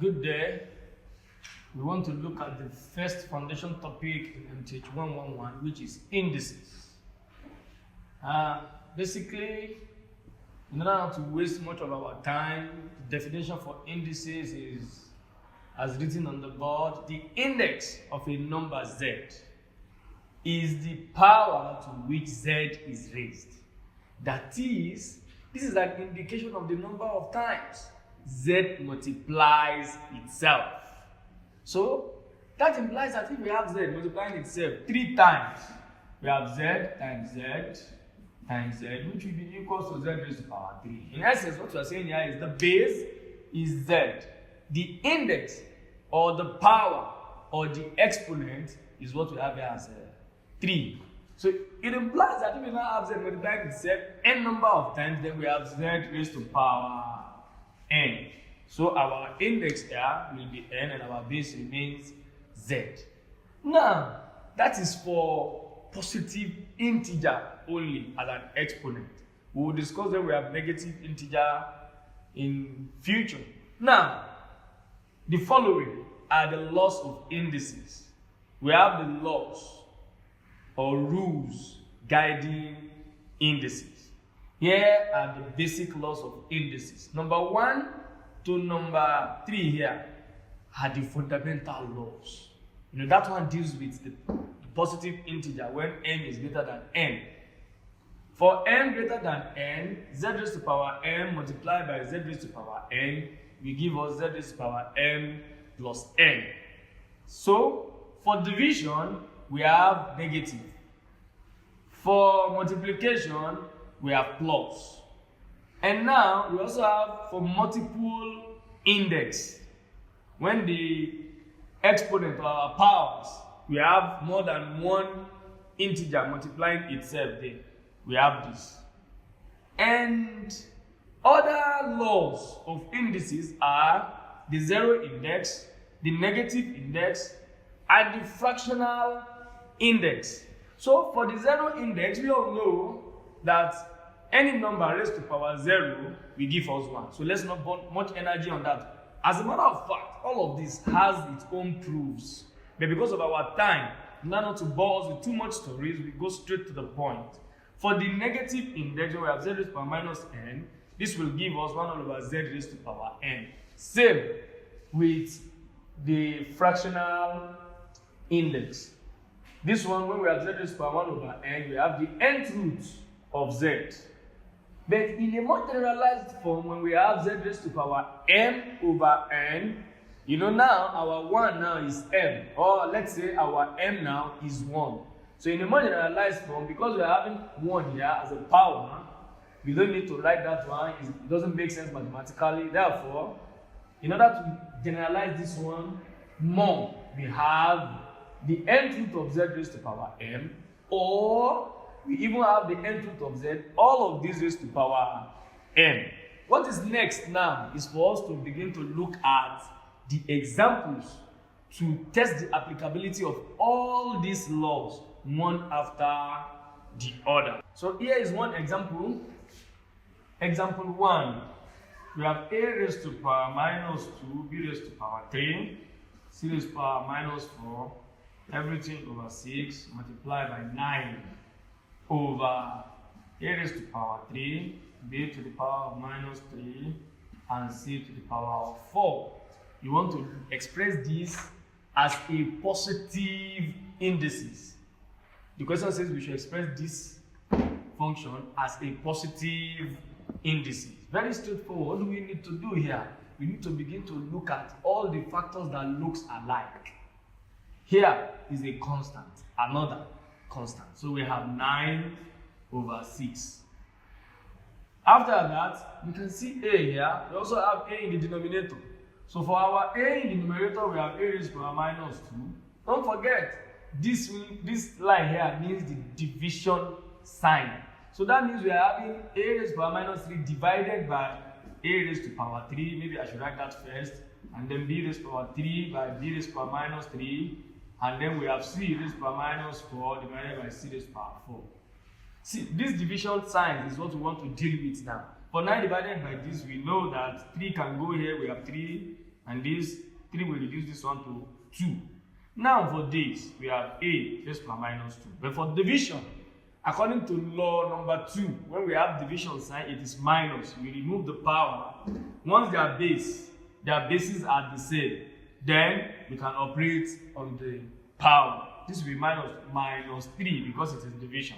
Good day. We want to look at the first foundation topic in MTH 111, which is indices. Basically, in order not to waste much of our time, the definition for indices is, as written on the board, the index of a number z is the power to which z is raised. That is, this is an indication of the number of times z multiplies itself. So that implies that if we have z multiplying itself 3 times, we have z times z times z, which will be equal to z raised to the power 3. In essence, what we are saying here is the base is z. The index or the power or the exponent is what we have here as 3. So it implies that if we now have z multiplying itself n number of times, then we have z raised to power n. So our index here will be n and our base remains z. Now, that is for positive integer only as an exponent. We will discuss when we have negative integer in future. Now, the following are the laws of indices. We have the laws or rules guiding indices. Here are the basic laws of indices. Number 1 to number 3 here are the fundamental laws. That one deals with the positive integer when n is greater than n. For n greater than n, z raised to power m multiplied by z raised to power n will give us z raised to power m plus n. So, for division, we have negative. For multiplication, we have plus. And now, we also have for multiple index. When the exponent of our powers, we have more than one integer multiplying itself there. We have this. And other laws of indices are the zero index, the negative index, and the fractional index. So for the zero index, we all know that any number raised to power 0 will give us 1. So let's not burn much energy on that. As a matter of fact, all of this has its own proofs. But because of our time, not to bore us with too much stories, we go straight to the point. For the negative index, we have z raised to power minus n. This will give us 1 over z raised to power n. Same with the fractional index. This one, when we have z raised to power 1 over n, we have the nth root of z. But in a more generalized form, when we have z raised to power m over n, now our 1 now is m. Or let's say our m now is 1. So in a more generalized form, because we're having 1 here as a power, we don't need to write that one. It doesn't make sense mathematically. Therefore, in order to generalize this one more, we have the nth root of z raised to power m, or we even have the nth root of z, all of these raised to power n. What is next now is for us to begin to look at the examples to test the applicability of all these laws one after the other. So here is one example. Example 1. We have a raised to power minus 2, b raised to power 3, c raised to power minus 4, everything over 6 multiplied by 9 over a raised to power 3, b to the power of minus 3, and c to the power of 4. You want to express this as a positive indices. The question says we should express this function as a positive indices. Very straightforward. What do we need to do here? We need to begin to look at all the factors that looks alike. Here is a constant, another constant. So we have 9 over 6. After that, we can see a here. We also have a in the denominator. So for our a in the numerator, we have a raised to power minus 2. Don't forget, this line here means the division sign. So that means we are having a raised to power minus 3 divided by a raised to power 3. Maybe I should write that first. And then b raised to power 3 by b raised to power minus 3. And then we have c raised to power minus 4 divided by c raised to power 4. See, this division sign is what we want to deal with now. For 9 divided by this, we know that 3 can go here. We have 3 And this 3 will reduce this one to 2. Now for this, we have a raised to power minus 2. But for division, according to law number 2, when we have division sign, it is minus. We remove the power. Once their bases are the same, then we can operate on the power. This will be minus 3 because it is division.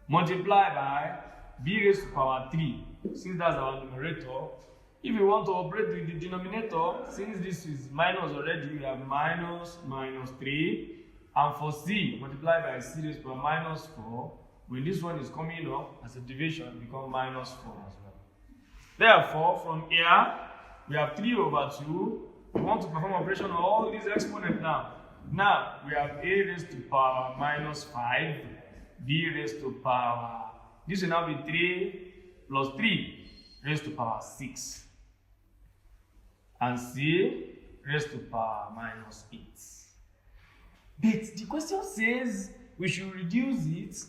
Multiply by b raised to power 3, since that's our numerator. If you want to operate with the denominator, since this is minus already, we have minus 3. And for c, multiply by c raised to power minus 4. When this one is coming up as a division, it becomes minus 4 as well. Therefore, from here, we have 3 over 2. We want to perform operation on all these exponents now. Now, we have a raised to power minus 5, b raised to power. This will now be 3 plus 3 raised to power 6. And c raised to power minus 8. But the question says we should reduce it.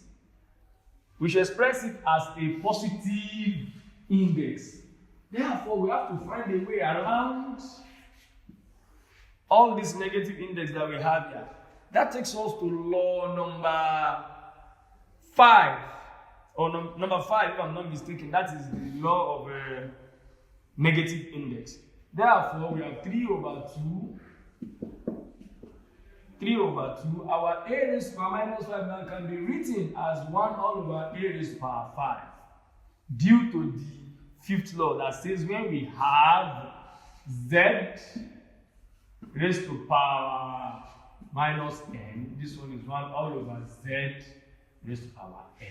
We should express it as a positive index. Therefore, we have to find a way around all these negative index that we have here. That takes us to law number 5. Or number 5, if I'm not mistaken. That is the law of negative index. Therefore, we have 3 over 2. 3 over 2. Our a raised to power minus 5 now can be written as 1 all over a raised to power 5. Due to the fifth law that says when we have z raised to power minus n, this one is 1 all over z raised to power n.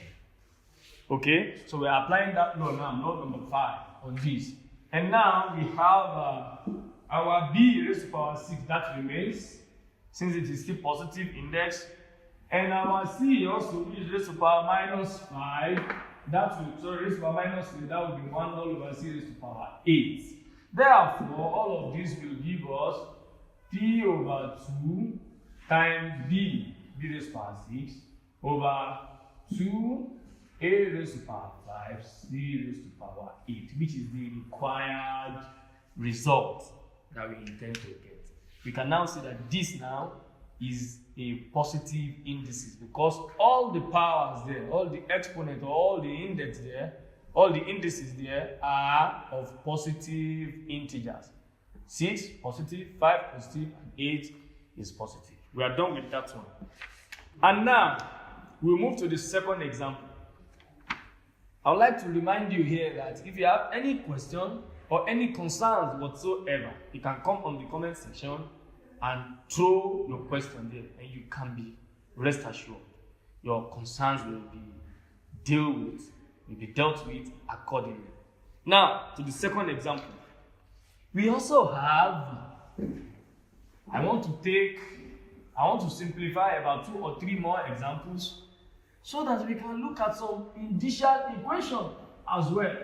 Okay, so we're applying that law now, law number 5 on this. And now we have our b raised to power 6, that remains, since it is still positive index. And our c also, which is raised to power minus 5, that will, so raised to power minus 3, that will be 1 all over c raised to power 8. Therefore, all of this will give us 3 over 2 times b raised to power 6, over 2 a raised to power 5, c raised to power 8, which is the required result that we intend to get. We can now see that this now is a positive indices because all the powers there, all the exponents, all the index there, all the indices there are of positive integers. 6 positive, 5 positive, and 8 is positive. We are done with that one. And now we'll move to the second example. I would like to remind you here that if you have any question or any concerns whatsoever, you can come on the comment section and throw your question there, and you can be rest assured your concerns will be dealt with accordingly. Now to the second example. We also have, I want to simplify about 2 or 3 more examples so that we can look at some initial equation as well,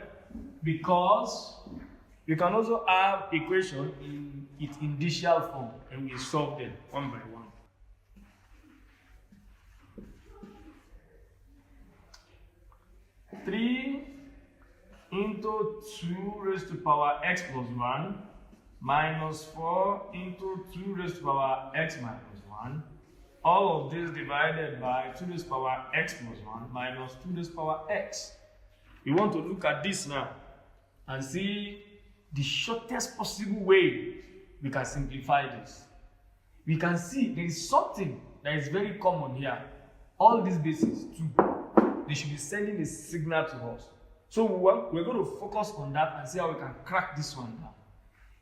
because we can also have equation in its initial form and we solve them one by one. Three into 2 raised to power x plus 1 minus 4 into 2 raised to power x minus 1. All of this divided by 2 raised to power x plus 1 minus 2 raised to power x. We want to look at this now and see the shortest possible way we can simplify this. We can see there is something that is very common here. All these bases too, they should be sending a signal to us. So we're going to focus on that and see how we can crack this one down.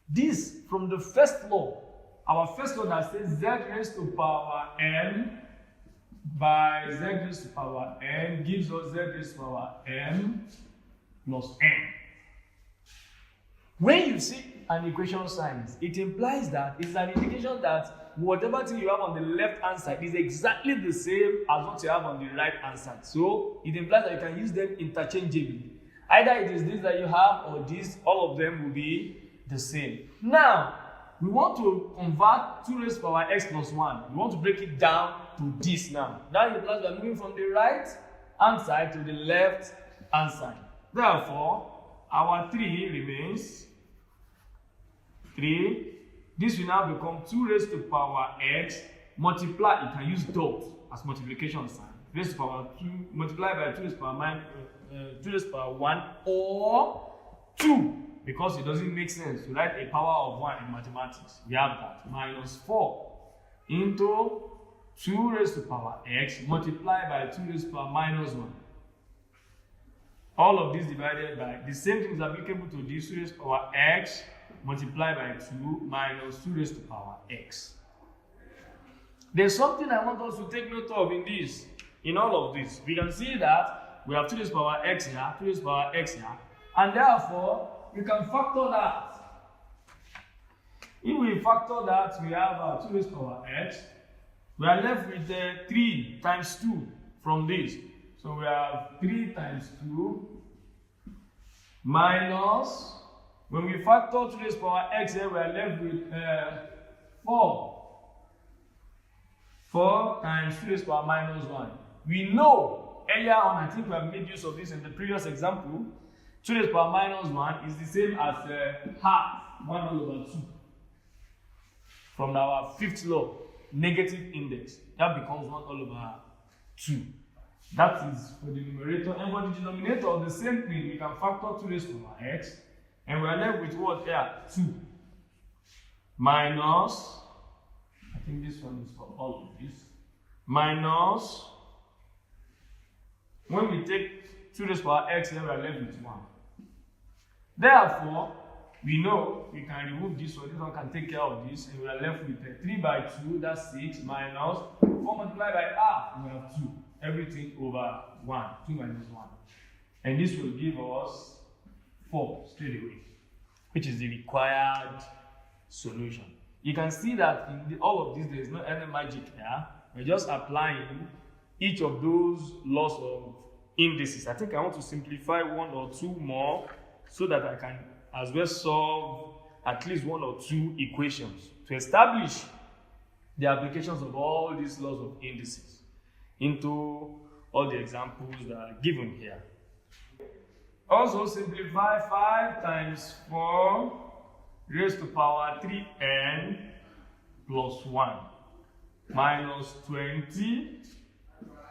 This, from the first law, our first law that says z raised to power n by z raised to power n gives us z raised to power n plus n. When you see an equation sign, it implies that it's an indication that whatever thing you have on the left hand side is exactly the same as what you have on the right hand side. So it implies that you can use them interchangeably. Either it is this that you have or this, all of them will be the same. Now, we want to convert 2 raised to power x plus 1. We want to break it down to this now. That implies we are moving from the right hand side to the left hand side. Therefore, our 3 remains 3. This will now become 2 raised to power x. Multiply, you can use dot as multiplication sign. Raised to power 2, multiply by 2 raised to power 2 raised to power 1 or 2. Because it doesn't make sense to write a power of 1 in mathematics. We have that. Minus 4 into 2 raised to power x multiplied by 2 raised to power minus 1. All of this divided by, the same thing is applicable to this 2 raised to power x multiplied by 2 minus 2 raised to power x. There's something I want us to take note of in all of this. We can see that we have 2 raised to power x here, 2 raised to power x here, and therefore we can factor that. If we factor that, we have 2 raised to power x. We are left with 3 times 2 from this. So we have 3 times 2 minus, when we factor 2 raised to power x here, we are left with 4. 4 times 2 raised to power minus 1. We know earlier on, I think we have made use of this in the previous example, 2 raised to power minus 1 is the same as half 1 all over 2. From our 5th law, negative index, that becomes 1 all over 2. That is for the numerator. And for the denominator, the same thing, we can factor 2 raised to power x, and we are left with what here? 2 minus, I think this one is for all of this, minus, when we take 2 raised to power x here, we are left with 1. Therefore, we know we can remove this one can take care of this, and we are left with 3 by 2, that's 6, minus 4 multiplied by half, we have 2. Everything over 1, 2 minus 1. And this will give us 4 straight away, which is the required solution. You can see that in all of this, there is no any magic here. We're just applying each of those laws of indices. I think I want to simplify 1 or 2 more so that I can as well solve at least 1 or 2 equations to establish the applications of all these laws of indices into all the examples that are given here. Also simplify 5 times 4 raised to power 3n plus 1 minus 20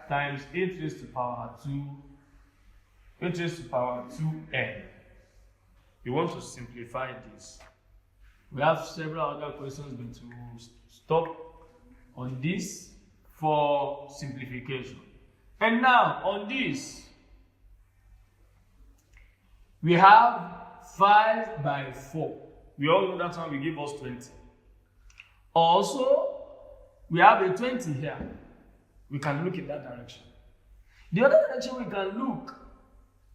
times 8 raised to power 2, 8 raised to power 2n. We want to simplify this. We have several other questions, but to stop on this for simplification. And now on this, we have 5 by 4. We all know that one will give us 20. Also, we have a 20 here. We can look in that direction. The other direction we can look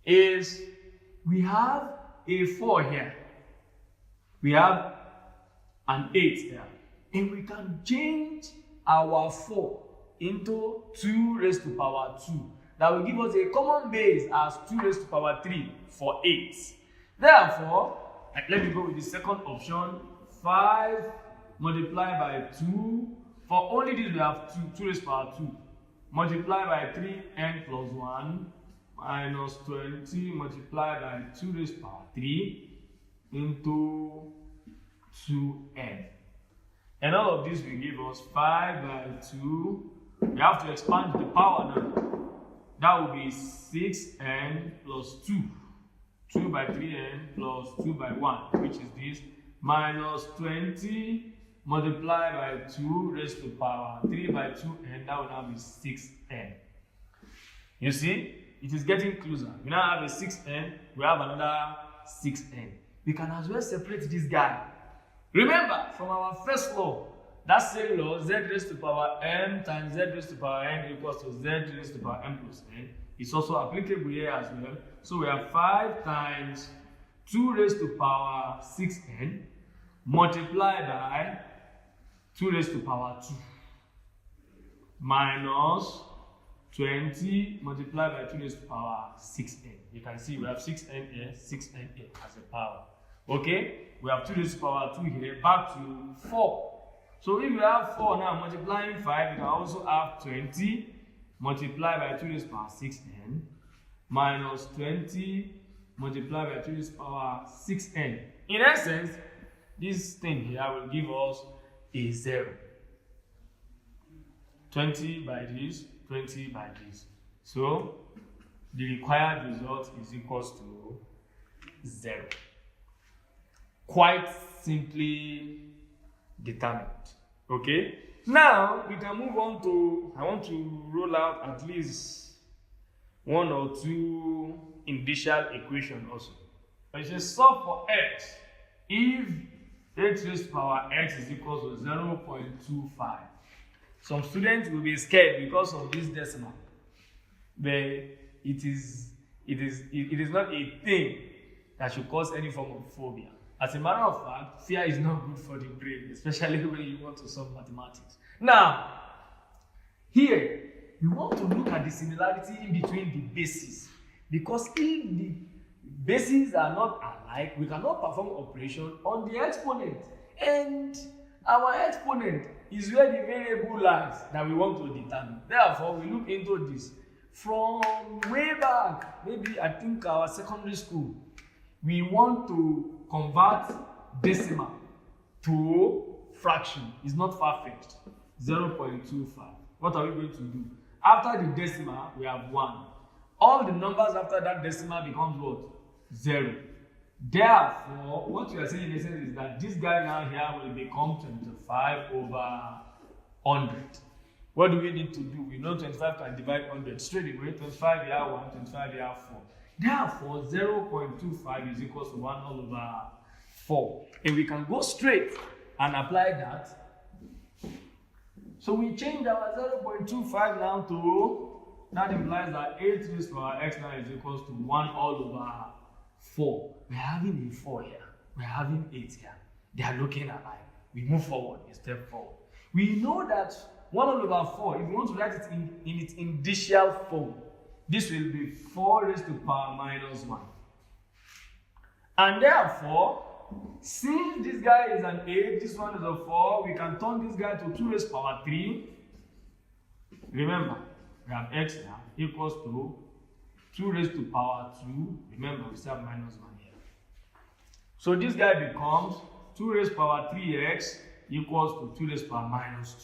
is we have a 4 here. We have an 8 here. And we can change our 4 into 2 raised to power 2. That will give us a common base as 2 raised to power 3 for 8. Therefore, let me go with the second option. 5 multiplied by 2. For only this we have 2 raised to power 2. Multiplied by 3n plus 1 minus 20 multiplied by 2 raised to power 3 into 2n. And all of this will give us 5 by 2. We have to expand the power now. That will be 6n plus 2. 2 by 3n plus 2 by 1, which is this, minus 20 multiplied by 2 raised to power 3 by 2n. That will now be 6n. You see, it is getting closer. We now have a 6n. We have another 6n. We can as well separate this guy. Remember, from our first law, that same law, z raised to power m times z raised to power n equals to z raised to power m plus n. It's also applicable here as well. So we have 5 times 2 raised to power 6n multiplied by 2 raised to power 2 minus 20 multiplied by 2 raised to power 6n. You can see we have 6n here, 6n here as a power. Okay? We have 2 raised to power 2 here, back to 4. So if we have 4 now multiplying 5, we can also have 20 multiplied by 2 raised to power 6n minus 20 multiplied by 2 raised to power 6n. In essence, this thing here will give us a 0. 20 by this, 20 by this. So the required result is equals to 0. Quite simply determined. Okay? Now we can move on to, I want to roll out at least 1 or 2 initial equations also. It says solve for x if x raised to power x is equal to 0.25. Some students will be scared because of this decimal, but it is not a thing that should cause any form of phobia. As a matter of fact, fear is not good for the brain, especially when you want to solve mathematics. Now, here, we want to look at the similarity in between the bases, because if the bases are not alike, we cannot perform operation on the exponent, and our exponent is where the variable lies that we want to determine. Therefore, we look into this from way back, maybe I think our secondary school. We want to convert decimal to fraction. It's not far-fetched. 0.25. What are we going to do? After the decimal, we have 1. All the numbers after that decimal becomes what? 0. Therefore, what you are saying in essence is that this guy now here will become 25 over 100. What do we need to do? We know 25 can divide 100 straight away. 25 here 1, 25 here 4. Therefore, 0.25 is equal to 1 all over 4. And we can go straight and apply that. So we change our 0.25 now to, that implies that 8 raised to power x now is equal to 1 all over 4. We're having a 4 here. We're having 8 here. They are looking alike. We move forward, a step forward. We know that 1 all over 4, if we want to write it in its initial form, this will be 4 raised to power minus 1. And therefore, since this guy is an 8, this one is a 4, we can turn this guy to 2 raised to power 3. Remember, we have x now equals to 2 raised to power 2. Remember, we still have minus 1 here. So this guy becomes 2 raised to power 3x equals to 2 raised to power minus 2.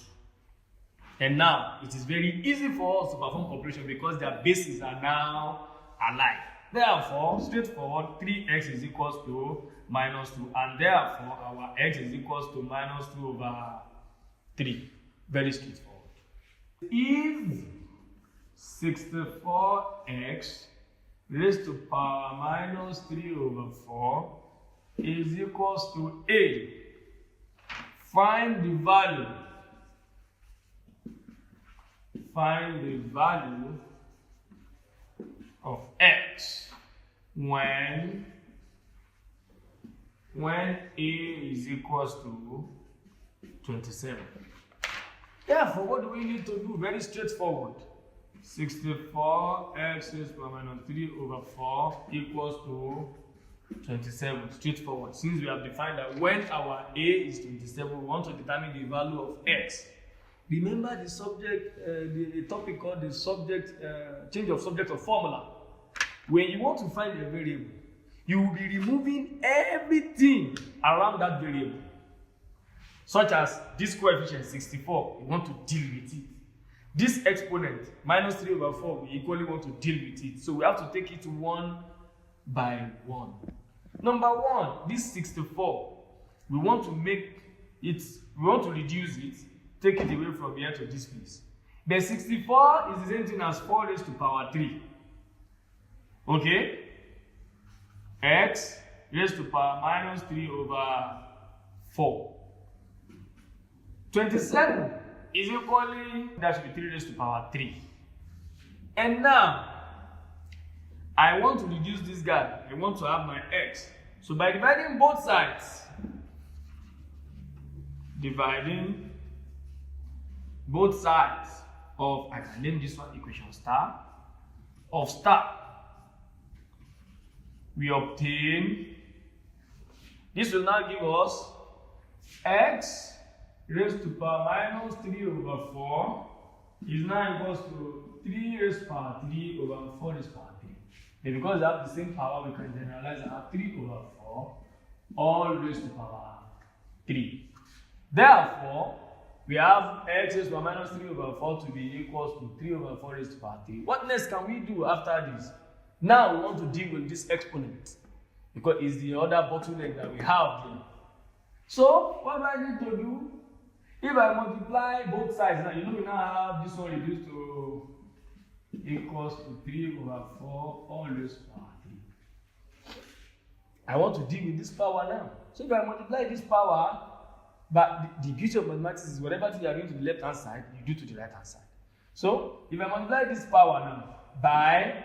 And now, it is very easy for us to perform operation because their bases are now alike. Therefore, straightforward, 3x is equals to minus 2. And therefore, our x is equals to minus 2 over 3. Very straightforward. If 64x raised to power minus 3 over 4 is equals to a, find the value. Find the value of x when a is equals to 27. Therefore, what do we need to do? Very straightforward. 64x raised to power minus 3 over 4 equals to 27. Straightforward. Since we have defined that when our a is 27, we want to determine the value of x. Remember the subject, the topic called the subject, change of subject or formula. When you want to find a variable, you will be removing everything around that variable. Such as this coefficient 64, we want to deal with it. This exponent, minus 3 over 4, we equally want to deal with it. So we have to take it one by one. Number 1, this 64, we want to make it, we want to reduce it, take it away from here to this place. The 64 is the same thing as 4 raised to power 3. Okay? X raised to power minus 3 over 4. 27 is equally, that should be 3 raised to power 3. And now, I want to reduce this guy. I want to have my x. So by dividing both sides, of, I can name this one equation star, of star, we obtain, this will now give us x raised to power minus 3 over 4 is now equals to 3 raised to power 3 over 4 raised to power 3. And because they have the same power, we can generalize and have 3 over 4 all raised to power 3. Therefore, we have x raised to the power minus 3 over 4 to be equals to 3 over 4 raised to the power 3. What next can we do after this? Now we want to deal with this exponent because it's the other bottleneck that we have here. So, what do I need to do? If I multiply both sides, now you know we now have this one reduced to equals to 3 over 4 all raised to the power 3. I want to deal with this power now. So if I multiply this power, but the beauty of mathematics is whatever thing you are doing to the left hand side, you do to the right hand side. So if I multiply this power now by,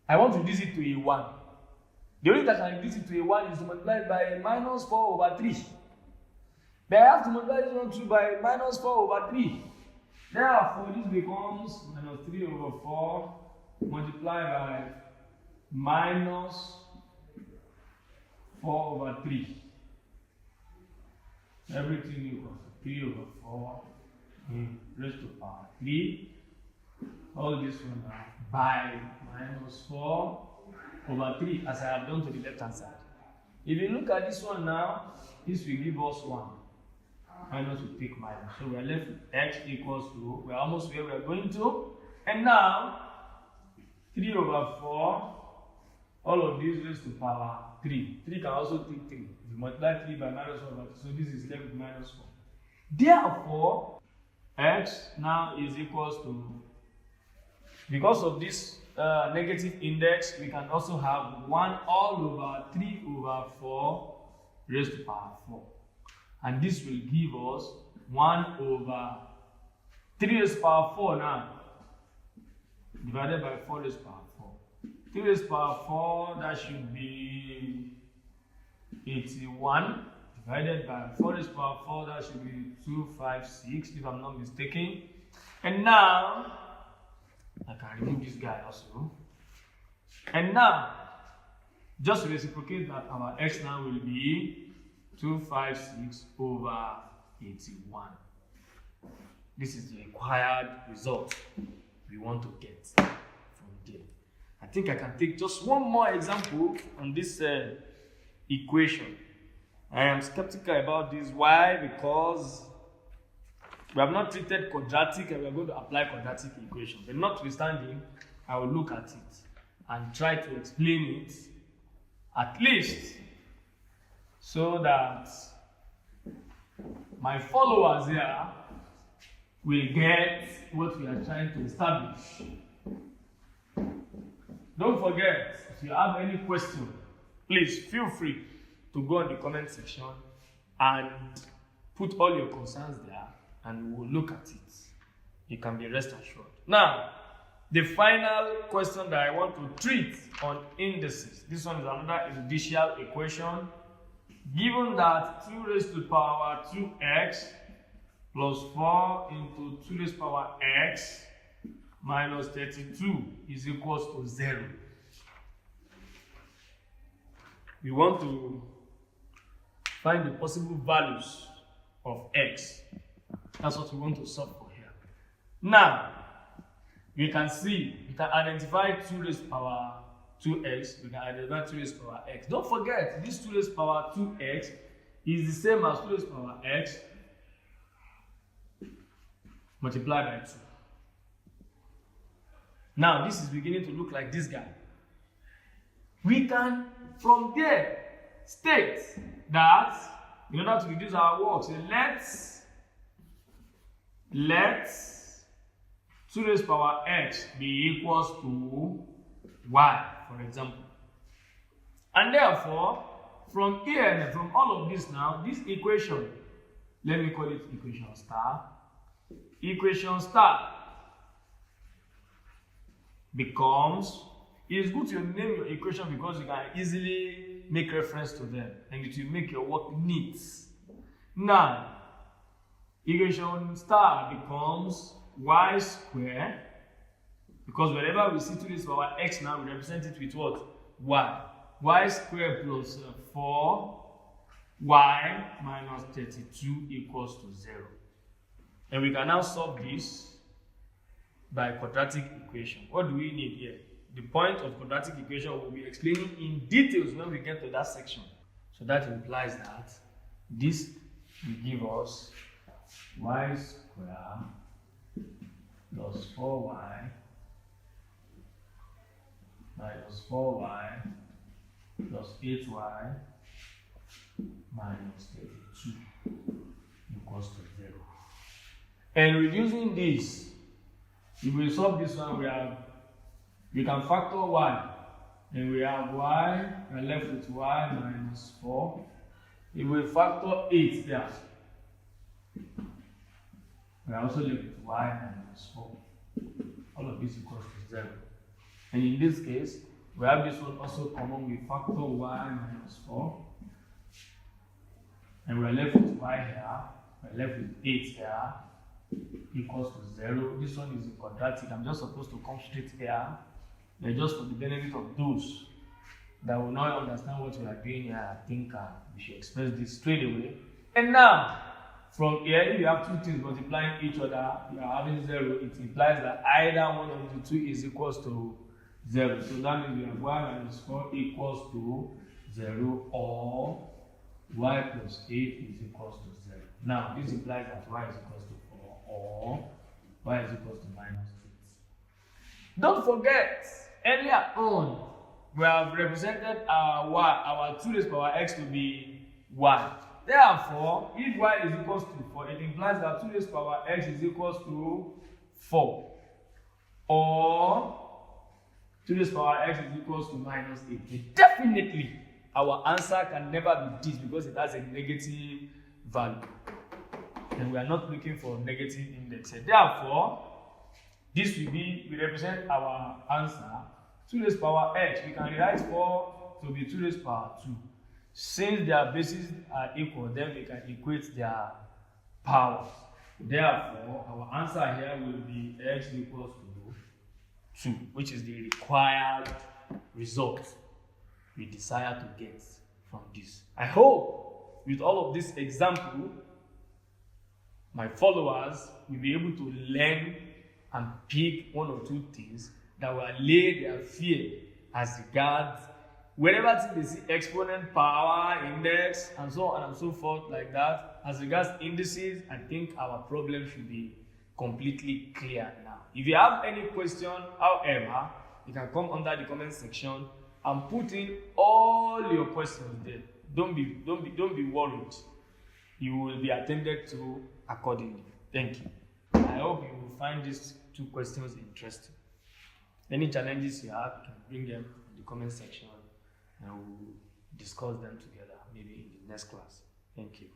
I want to reduce it to a 1. The only way I can reduce it to a 1 is to multiply it by minus 4 over 3. But I have to multiply this one too by minus 4 over 3. Therefore, this becomes minus 3 over 4 multiplied by minus 4 over 3. Everything equals 3 over 4 raised to the power 3. All this one now by minus 4 over 3 as I have done to the left hand side. If you look at this one now, this will give us 1. Minus will take minus. So we are left with x equals to, we are almost where we are going to. And now, 3 over 4, all of these raised to power 3. 3 can also take 3. If you multiply 3 by minus 1 over 3, so this is left with minus 4. Therefore, x now is equals to, because of this negative index, we can also have 1 all over 3 over 4 raised to power 4. And this will give us 1 over 3 raised to power 4 now, divided by 4 raised to power 4. 3 raised to power 4, that should be 81, divided by 4 raised to power 4, that should be 256, if I'm not mistaken. And now, I can remove this guy also. And now, just to reciprocate that, our x now will be 256 over 81. This is the required result we want to get from there. I think I can take just one more example on this equation. I am skeptical about this. Why? Because we have not treated quadratic and we are going to apply quadratic equation. But notwithstanding, I will look at it and try to explain it at least so that my followers here will get what we are trying to establish. Don't forget, if you have any question, please feel free to go in the comment section and put all your concerns there and we'll look at it. You can be rest assured. Now, the final question that I want to treat on indices. This one is another judicial equation. Given that 2 raised to the power 2x plus 4 into 2 raised to the power x minus 32 is equals to 0. We want to find the possible values of x. That's what we want to solve for here. Now, we can see, we can identify 2 raised to the power 2x, we can identify 2 raised to the power x. Don't forget, this 2 raised to the power 2x is the same as 2 raised to the power x multiplied by 2. Now, this is beginning to look like this guy. We can, from there, state that, in order to reduce our work, so let's 2 raised to the power x be equals to y, for example. And therefore, from here and from all of this now, this equation, let me call it equation star. Equation star becomes, it is good to name your equation because you can easily make reference to them and it will make your work neat. Now, equation star becomes y squared, because whenever we see 2 raised to the power x now, we represent it with what? Y. Y squared plus 4y minus 32 equals to 0. And we can now solve this by quadratic equation. What do we need here? The point of quadratic equation will be explaining in details when we get to that section. So that implies that This will give us y squared plus 4y minus 4y plus 8y minus 32 equals to 0. And reducing this, if we solve this one, we can factor y, and we have y, we are left with y minus 4. If we factor 8 there, we are also left with y minus 4. All of this equals to 0. And in this case, we have this one also common. We factor y minus 4. And we are left with y here. We are left with 8 here. Equals to 0. This one is a quadratic. I'm just supposed to come straight here. But just for the benefit of those that will not understand what we are doing here, I think we should express this straight away. And now, from here, if you have two things multiplying each other, you are having 0. It implies that either one of the two is equals to 0. So that means we have y minus 4 equals to 0, or y plus 8 is equals to 0. Now, this implies that y is equals to 4, or y is equals to minus 8. Don't forget, earlier on, we have represented our y, our 2 raised power x to be y. Therefore, if y is equals to 4, it implies that 2 raised power x is equals to 4. Or 2 raised power x is equals to minus 8. But definitely, our answer can never be this because it has a negative value. And we are not looking for negative index. Therefore, this will be, we represent our answer, 2 raised power x. We can rewrite 4 to be 2 raised power 2. Since their bases are equal, then we can equate their powers. Therefore, our answer here will be x equals to 2, which is the required result we desire to get from this. I hope with all of this example, my followers will be able to learn and pick one or two things that will allay their fear as regards whenever they see exponent, power, index, and so on and so forth like that. As regards indices, I think our problem should be completely clear now. If you have any question, however, you can come under the comment section and put in all your questions there. Don't be worried. You will be attended to accordingly. Thank you. I hope you will find these two questions interesting. Any challenges you have, you can bring them in the comment section and we'll discuss them together, maybe in the next class. Thank you.